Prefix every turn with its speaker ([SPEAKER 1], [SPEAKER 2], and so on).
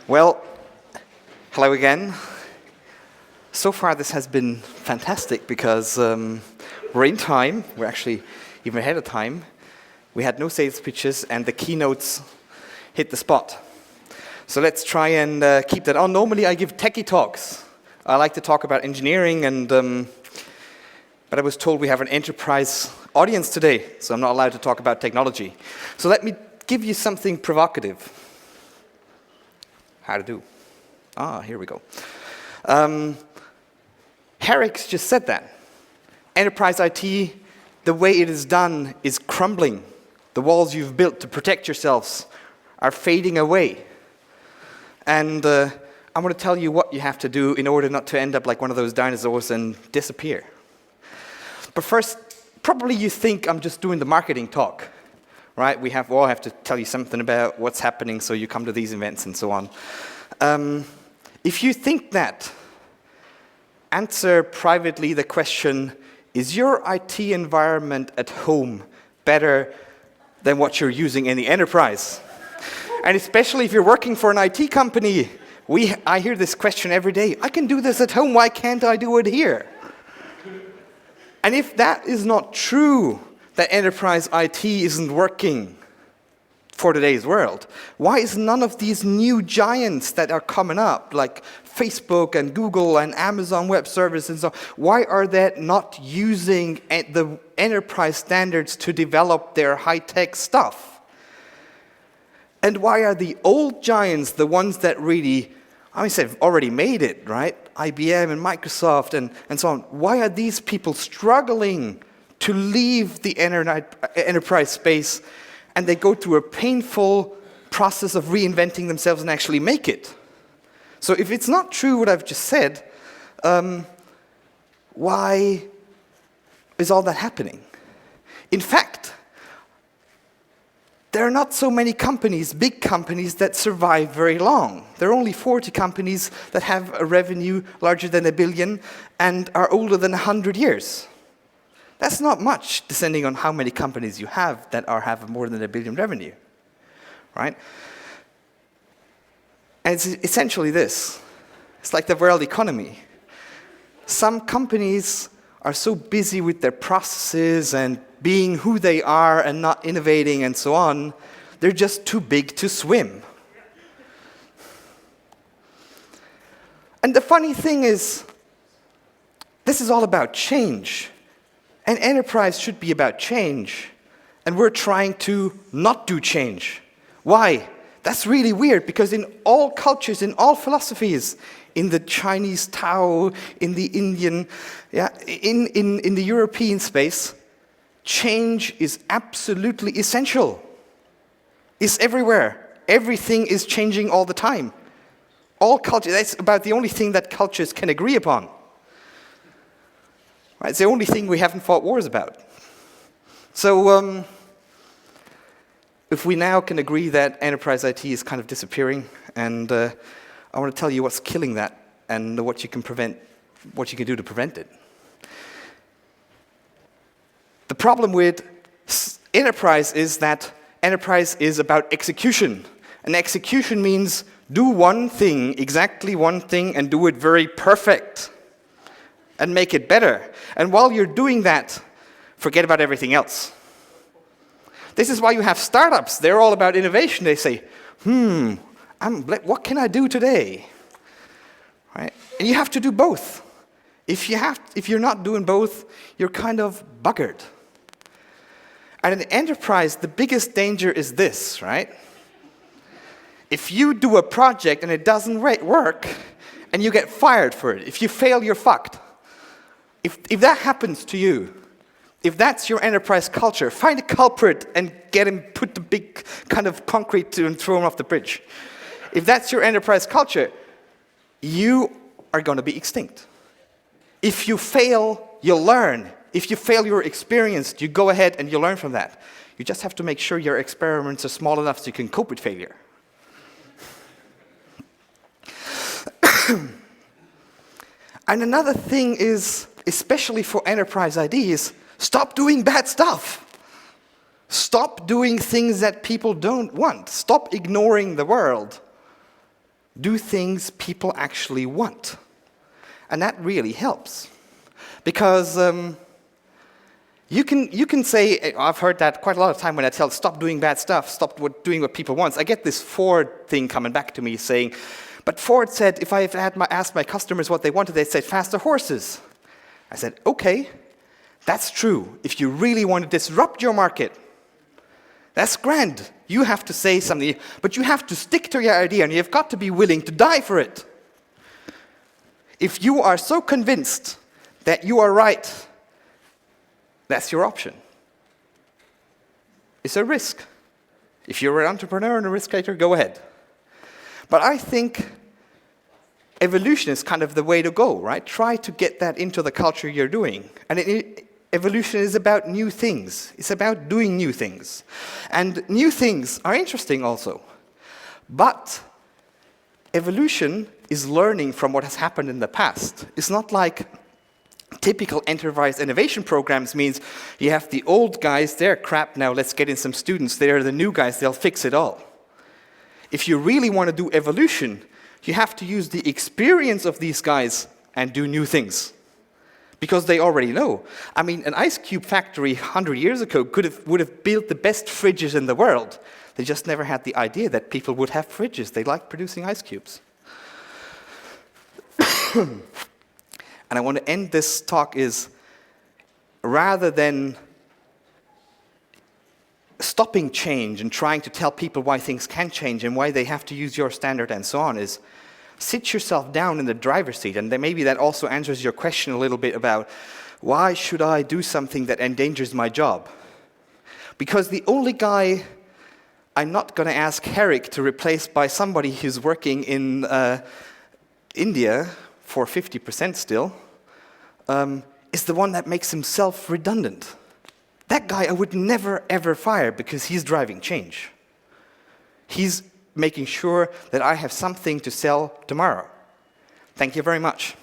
[SPEAKER 1] Well, hello again. So far this has been fantastic because we're in time. We're actually even ahead of time. We had no sales pitches and the keynotes hit the spot. So let's try and keep that on. Normally I give techie talks. I like to talk about engineering, but I was told we have an enterprise audience today, so I'm not allowed to talk about technology. So let me give you something provocative. How to do. Here we go. Herrick's just said that. Enterprise IT, the way it is done is crumbling. The walls you've built to protect yourselves are fading away. And I'm going to tell you what you have to do in order not to end up like one of those dinosaurs and disappear. But first, probably you think I'm just doing the marketing talk, right? I have to tell you something about what's happening so you come to these events and so on. If you think that, answer privately the question, is your IT environment at home better than what you're using in the enterprise? And especially if you're working for an IT company, I hear this question every day. I can do this at home, why can't I do it here? And if that is not true, that enterprise IT isn't working for today's world, why is none of these new giants that are coming up, like Facebook and Google and Amazon Web Services and so on, why are they not using the enterprise standards to develop their high-tech stuff? And why are the old giants, the ones that really, have already made it, right? IBM and Microsoft and so on. Why are these people struggling to leave the enterprise space, and they go through a painful process of reinventing themselves and actually make it? So if it's not true what I've just said, why is all that happening? In fact, there are not so many companies, big companies, that survive very long. There are only 40 companies that have a revenue larger than $1 billion and are older than 100 years. That's not much, depending on how many companies you have that have more than $1 billion revenue, right? And it's essentially this. It's like the world economy. Some companies are so busy with their processes and being who they are and not innovating and so on, they're just too big to swim. And the funny thing is, this is all about change. And enterprise should be about change. And we're trying to not do change. Why? That's really weird, because in all cultures, in all philosophies, in the Chinese Tao, in the Indian, in the European space, change is absolutely essential. It's everywhere. Everything is changing all the time. All cultures, that's about the only thing that cultures can agree upon. Right? It's the only thing we haven't fought wars about. So if we now can agree that enterprise IT is kind of disappearing, and I want to tell you what's killing that and what you can do to prevent it. The problem with enterprise is that enterprise is about execution. And execution means do one thing, exactly one thing, and do it very perfect. And make it better. And while you're doing that, forget about everything else. This is why you have startups. They're all about innovation. They say, what can I do today? Right? And you have to do both. If you're not doing both, you're kind of buggered. And in the enterprise, the biggest danger is this, right? If you do a project and it doesn't work, and you get fired for it, if you fail, you're fucked. If that happens to you, if that's your enterprise culture, find a culprit and get him, put the big kind of concrete to and throw him off the bridge. If that's your enterprise culture, you are going to be extinct. If you fail, you'll learn. If you fail, you're experienced. You go ahead and you learn from that. You just have to make sure your experiments are small enough so you can cope with failure. And another thing is, especially for enterprise IDs, stop doing bad stuff. Stop doing things that people don't want. Stop ignoring the world. do things people actually want. And that really helps. Because you can say, I've heard that quite a lot of time when I tell, stop doing bad stuff, stop doing what people want. I get this Ford thing coming back to me saying, but Ford said if I had asked my customers what they wanted, they'd say faster horses. I said, okay, that's true. If you really want to disrupt your market, that's grand. You have to say something, but you have to stick to your idea, and you've got to be willing to die for it. If you are so convinced that you are right, that's your option. It's a risk. If you're an entrepreneur and a risk taker, go ahead. But I think evolution is kind of the way to go, right? Try to get that into the culture you're doing. And evolution is about new things. It's about doing new things. And new things are interesting also. But evolution is learning from what has happened in the past. It's not like typical enterprise innovation programs means you have the old guys, they're crap now, let's get in some students. They're the new guys, they'll fix it all. If you really want to do evolution, you have to use the experience of these guys and do new things. Because they already know. I mean, an ice cube factory 100 years ago would have built the best fridges in the world. They just never had the idea that people would have fridges. They liked producing ice cubes. And I want to end this talk is, rather than stopping change and trying to tell people why things can change and why they have to use your standard and so on, is sit yourself down in the driver's seat. And then maybe that also answers your question a little bit about, why should I do something that endangers my job? Because the only guy I'm not going to ask Herrick to replace by somebody who's working in India for 50% still, is the one that makes himself redundant. That guy I would never, ever fire because he's driving change. He's making sure that I have something to sell tomorrow. Thank you very much.